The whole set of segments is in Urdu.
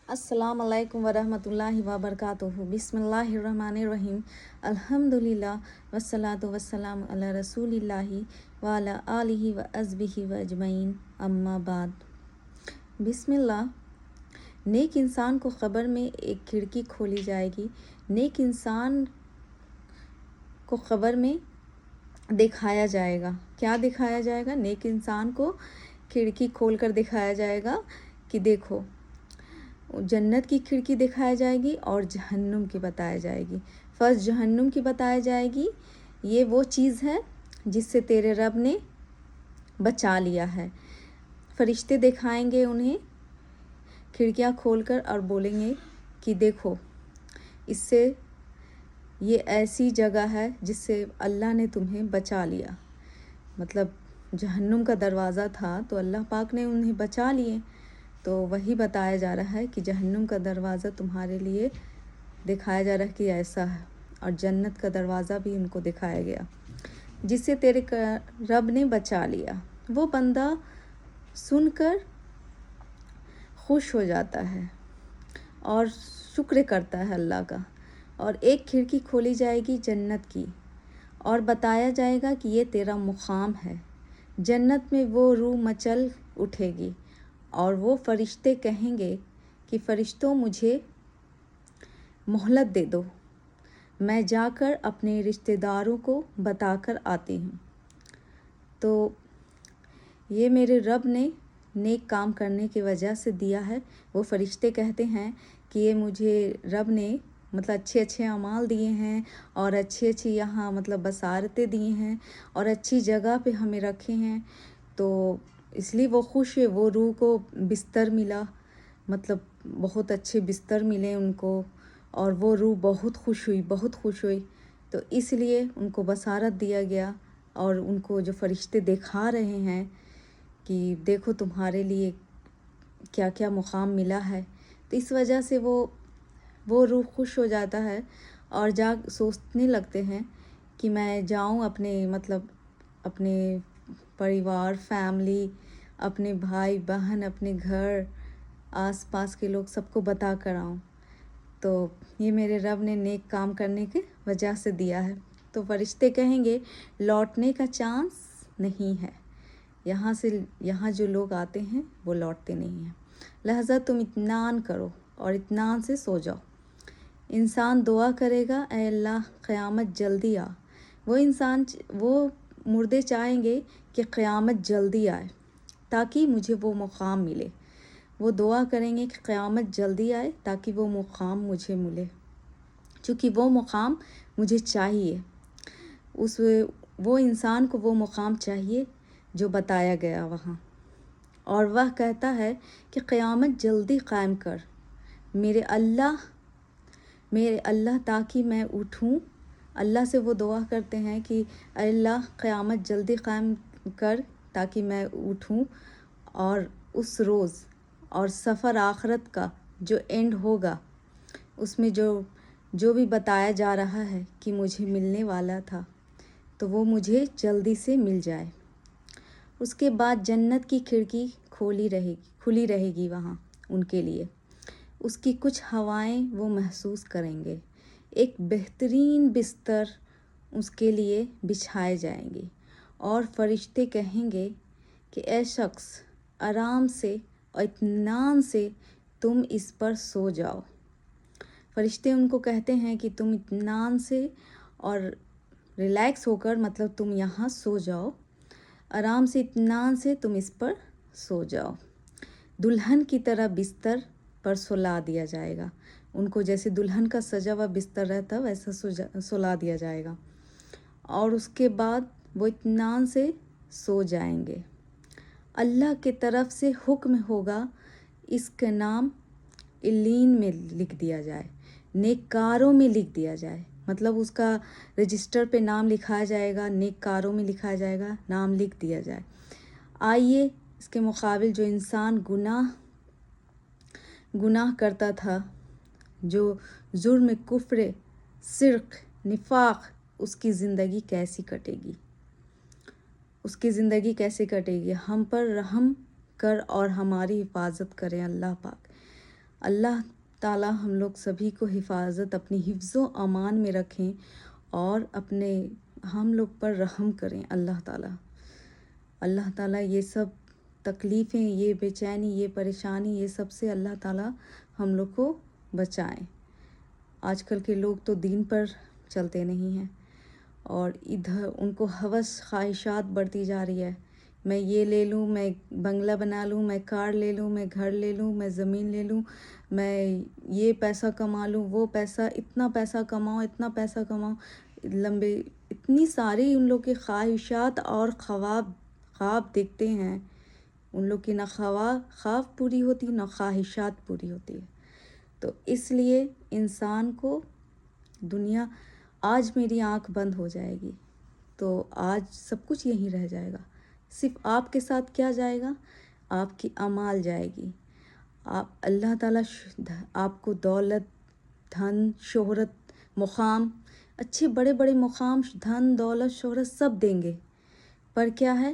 السلام علیکم ورحمۃ اللہ وبرکاتہ۔ بسم اللہ الرحمن الرحیم۔ الحمدللہ والصلاۃ والسلام علی رسول اللہ وعلی آلہ وصحبہ اجمعین، اما بعد۔ بسم اللہ۔ نیک انسان کو قبر میں ایک کھڑکی کھولی جائے گی۔ نیک انسان کو قبر میں دکھایا جائے گا۔ کیا دکھایا جائے گا؟ نیک انسان کو کھڑکی کھول کر دکھایا جائے گا کہ دیکھو، جنت کی کھڑکی دکھائی جائے گی اور جہنم کی بتائی جائے گی۔ فرسٹ جہنم کی بتائی جائے گی، یہ وہ چیز ہے جس سے تیرے رب نے بچا لیا ہے۔ فرشتے دکھائیں گے انہیں کھڑکیاں کھول کر اور بولیں گے کہ دیکھو، اس سے یہ ایسی جگہ ہے جس سے اللہ نے تمہیں بچا لیا۔ مطلب جہنم کا دروازہ تھا تو اللہ پاک نے انہیں بچا لیے، تو وہی بتایا جا رہا ہے کہ جہنم کا دروازہ تمہارے لیے دکھایا جا رہا ہے کہ ایسا ہے، اور جنت کا دروازہ بھی ان کو دکھایا گیا جس سے تیرے رب نے بچا لیا۔ وہ بندہ سن کر خوش ہو جاتا ہے اور شکر کرتا ہے اللہ کا۔ اور ایک کھڑکی کھولی جائے گی جنت کی، اور بتایا جائے گا کہ یہ تیرا مقام ہے۔ جنت میں وہ روح مچل اٹھے گی اور وہ فرشتے کہیں گے کہ فرشتوں، مجھے مہلت دے دو، میں جا کر اپنے رشتہ داروں کو بتا کر آتی ہوں۔ تو یہ میرے رب نے نیک کام کرنے کی وجہ سے دیا ہے۔ وہ فرشتے کہتے ہیں کہ یہ مجھے رب نے اچھے اچھے اعمال دیے ہیں، اور اچھی اچھی یہاں بصارتیں دی ہیں، اور اچھی جگہ پہ ہمیں رکھے ہیں، تو اس لیے وہ خوش ہے۔ وہ روح کو بستر ملا، بہت اچھے بستر ملے ان کو، اور وہ روح بہت خوش ہوئی، بہت خوش ہوئی، تو اس لیے ان کو بصارت دیا گیا، اور ان کو جو فرشتے دکھا رہے ہیں کہ دیکھو تمہارے لیے کیا کیا مقام ملا ہے، تو اس وجہ سے وہ روح خوش ہو جاتا ہے، اور سوچنے لگتے ہیں کہ میں جاؤں اپنے پریوار، فیملی، اپنے بھائی بہن، اپنے گھر، آس پاس کے لوگ سب کو بتا کر آؤں۔ تو یہ میرے رب نے نیک کام کرنے کی وجہ سے دیا ہے۔ تو فرشتے کہیں گے لوٹنے کا چانس نہیں ہے، یہاں جو لوگ آتے ہیں وہ لوٹتے نہیں ہیں، لہذا تم اطمینان کرو اور اطمینان سے سو جاؤ۔ انسان دعا کرے گا، اے اللہ قیامت جلدی آ۔ وہ مردے چاہیں گے کہ قیامت جلدی آئے تاکہ مجھے وہ مقام ملے۔ وہ دعا کریں گے کہ قیامت جلدی آئے تاکہ وہ مقام مجھے ملے، چونکہ وہ مقام مجھے چاہیے۔ وہ انسان کو وہ مقام چاہیے جو بتایا گیا وہاں، اور وہ کہتا ہے کہ قیامت جلدی قائم کر میرے اللہ تاکہ میں اٹھوں۔ اللہ سے وہ دعا کرتے ہیں کہ اے اللہ قیامت جلدی قائم کر تاکہ میں اٹھوں، اور اس روز اور سفر آخرت کا جو اینڈ ہوگا، اس میں جو بھی بتایا جا رہا ہے کہ مجھے ملنے والا تھا، تو وہ مجھے جلدی سے مل جائے۔ اس کے بعد جنت کی کھڑکی کھلی رہے گی وہاں ان کے لیے۔ اس کی کچھ ہوائیں وہ محسوس کریں گے۔ ایک بہترین بستر اس کے لیے بچھائے جائیں گے، اور فرشتے کہیں گے کہ اے شخص، آرام سے اور اطمینان سے تم اس پر سو جاؤ۔ فرشتے ان کو کہتے ہیں کہ تم اطمینان سے اور ریلیکس ہو کر تم یہاں سو جاؤ، آرام سے اطمینان سے تم اس پر سو جاؤ۔ دلہن کی طرح بستر پر سلا دیا جائے گا ان کو، جیسے دلہن کا سجا ہوا بستر رہتا ویسا سلا دیا جائے گا، اور اس کے بعد وہ اطمینان سے سو جائیں گے۔ اللہ کی طرف سے حکم ہوگا اس کا نام علین میں لکھ دیا جائے، نیک کاروں میں لکھ دیا جائے، اس کا رجسٹر پہ نام لکھایا جائے گا، نیک کاروں میں لکھایا جائے گا، نام لکھ دیا جائے۔ آئیے اس کے مقابل جو انسان گناہ کرتا تھا، جو جرم، کفر، شرک، نفاق، اس کی زندگی کیسی کٹے گی؟ ہم پر رحم کر اور ہماری حفاظت کریں اللہ پاک۔ اللہ تعالیٰ ہم لوگ سبھی کو حفاظت اپنی حفظ و امان میں رکھیں اور اپنے ہم لوگ پر رحم کریں اللہ تعالیٰ۔ اللہ تعالیٰ یہ سب تکلیفیں، یہ بے چینی، یہ پریشانی، یہ سب سے اللہ تعالیٰ ہم لوگ کو بچائیں۔ آج کل کے لوگ تو دین پر چلتے نہیں ہیں اور ادھر ان کو ہوس خواہشات بڑھتی جا رہی ہے، میں یہ لے لوں، میں بنگلہ بنا لوں، میں کار لے لوں، میں گھر لے لوں، میں زمین لے لوں، میں یہ پیسہ کما لوں، وہ پیسہ، اتنا پیسہ کماؤں، اتنا پیسہ کماؤں، لمبے اتنی ساری ان لوگ کی خواہشات اور خواب دیکھتے ہیں۔ ان لوگ کی نہ خواب پوری ہوتی، نہ خواہشات پوری ہوتی ہے۔ تو اس لیے انسان کو دنیا، آج میری آنکھ بند ہو جائے گی تو آج سب کچھ یہیں رہ جائے گا، صرف آپ کے ساتھ کیا جائے گا؟ آپ کی اعمال جائے گی۔ اللہ تعالیٰ آپ کو دولت، دھن، شہرت، مقام، اچھے بڑے بڑے مقام، دھن، دولت، شہرت سب دیں گے، پر کیا ہے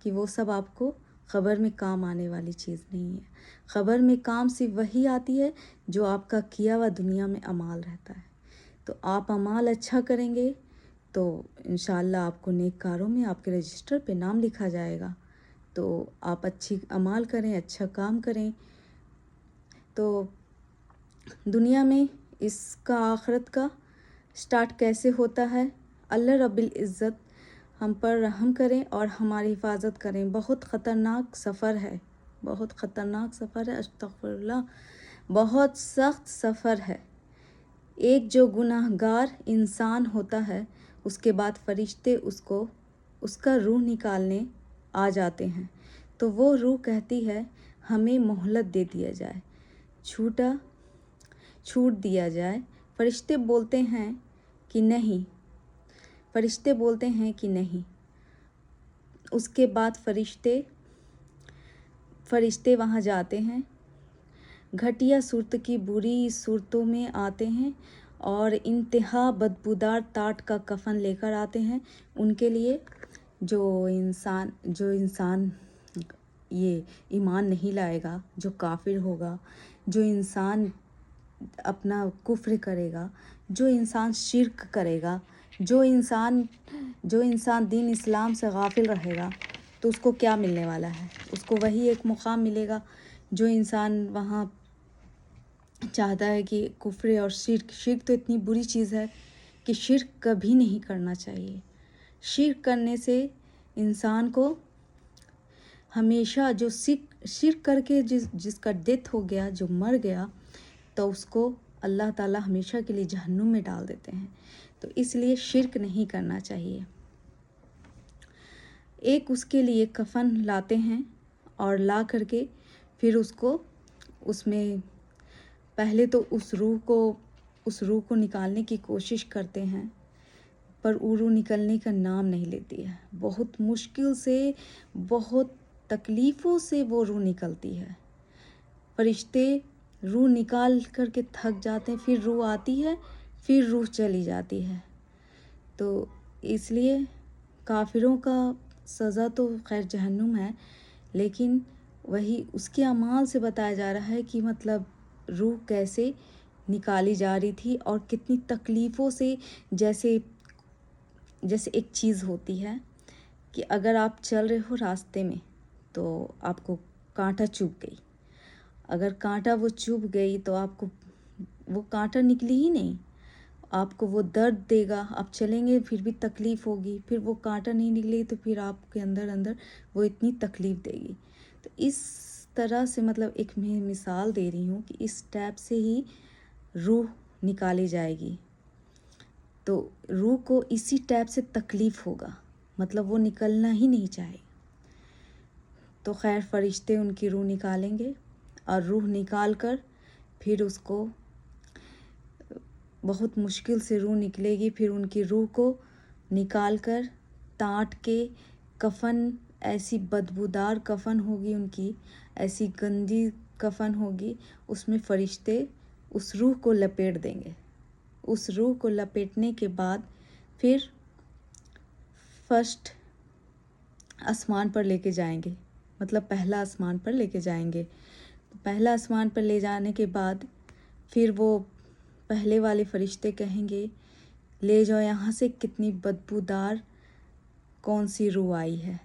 کہ وہ سب آپ کو قبر میں کام آنے والی چیز نہیں ہے۔ قبر میں کام صرف وہی آتی ہے جو آپ کا کیا ہوا دنیا میں اعمال رہتا ہے۔ تو آپ اعمال اچھا کریں گے تو انشاءاللہ آپ کو نیک کاروں میں آپ کے رجسٹر پہ نام لکھا جائے گا۔ تو آپ اچھی اعمال کریں، اچھا کام کریں، تو دنیا میں اس کا آخرت کا سٹارٹ کیسے ہوتا ہے؟ اللہ رب العزت ہم پر رحم کریں اور ہماری حفاظت کریں۔ بہت خطرناک سفر ہے، بہت خطرناک سفر ہے، استغفر اللہ، بہت سخت سفر ہے۔ ایک جو گناہ گار انسان ہوتا ہے، اس کے بعد فرشتے اس کا روح نکالنے آ جاتے ہیں، تو وہ روح کہتی ہے ہمیں مہلت دے دیا جائے، چھوٹ دیا جائے۔ فرشتے بولتے ہیں کہ نہیں، فرشتے بولتے ہیں کہ نہیں۔ اس کے بعد فرشتے وہاں جاتے ہیں، گھٹیا صورت کی بری صورتوں میں آتے ہیں اور انتہا بدبودار ٹاٹ کا کفن لے کر آتے ہیں ان کے لیے۔ جو انسان یہ ایمان نہیں لائے گا، جو کافر ہوگا، جو انسان اپنا کفر کرے گا، جو انسان شرک کرے گا، جو انسان دین اسلام سے غافل رہے گا، تو اس کو کیا ملنے والا ہے؟ اس کو وہی ایک مقام ملے گا۔ جو انسان وہاں چاہتا ہے کہ کفر اور شرک تو اتنی بری چیز ہے کہ شرک کبھی نہیں کرنا چاہیے۔ شرک کرنے سے انسان کو ہمیشہ، جو شرک کر کے جس کا ڈیتھ ہو گیا، جو مر گیا، تو اس کو اللہ تعالیٰ ہمیشہ کے لیے جہنم میں ڈال دیتے ہیں۔ تو اس لیے شرک نہیں کرنا چاہیے۔ ایک اس کے لیے کفن لاتے ہیں اور لا کر کے پھر اس میں پہلے تو اس روح کو نکالنے کی کوشش کرتے ہیں، پر وہ روح نکلنے کا نام نہیں لیتی ہے۔ بہت مشکل سے، بہت تکلیفوں سے وہ روح نکلتی ہے۔ فرشتے روح نکال کر کے تھک جاتے ہیں، پھر روح آتی ہے، پھر روح چلی جاتی ہے۔ تو اس لیے کافروں کا سزا تو خیر جہنم ہے، لیکن وہی اس کے اعمال سے بتایا جا رہا ہے کہ مطلب روح کیسے نکالی جا رہی تھی اور کتنی تکلیفوں سے۔ جیسے ایک چیز ہوتی ہے کہ اگر آپ چل رہے ہو راستے میں تو آپ کو کانٹا چبھ گئی، اگر کانٹا وہ چبھ گئی تو آپ کو وہ کانٹا نکلی ہی نہیں، آپ کو وہ درد دے گا، آپ چلیں گے پھر بھی تکلیف ہوگی، پھر وہ کانٹا نہیں نکلے تو پھر آپ کے اندر وہ اتنی تکلیف دے گی۔ تو اس طرح سے مطلب ایک میں مثال دے رہی ہوں کہ اس ٹائپ سے ہی روح نکالی جائے گی، تو روح کو اسی ٹائپ سے تکلیف ہوگا، مطلب وہ نکلنا ہی نہیں چاہے۔ تو خیر فرشتے ان کی روح نکالیں گے اور روح نکال کر پھر اس کو بہت مشکل سے روح نکلے گی، پھر ان کی روح کو نکال کر ٹانٹ کے کفن، ایسی بدبودار کفن ہوگی ان کی، ایسی گندی کفن ہوگی، اس میں فرشتے اس روح کو لپیٹ دیں گے۔ اس روح کو لپیٹنے کے بعد پھر فرسٹ آسمان پر لے کے جائیں گے، مطلب پہلا آسمان پر لے کے جائیں گے۔ پہلا آسمان پر لے جانے کے بعد پھر وہ پہلے والے فرشتے کہیں گے لے جاؤ یہاں سے، کتنی بدبودار کون سی روح آئی ہے۔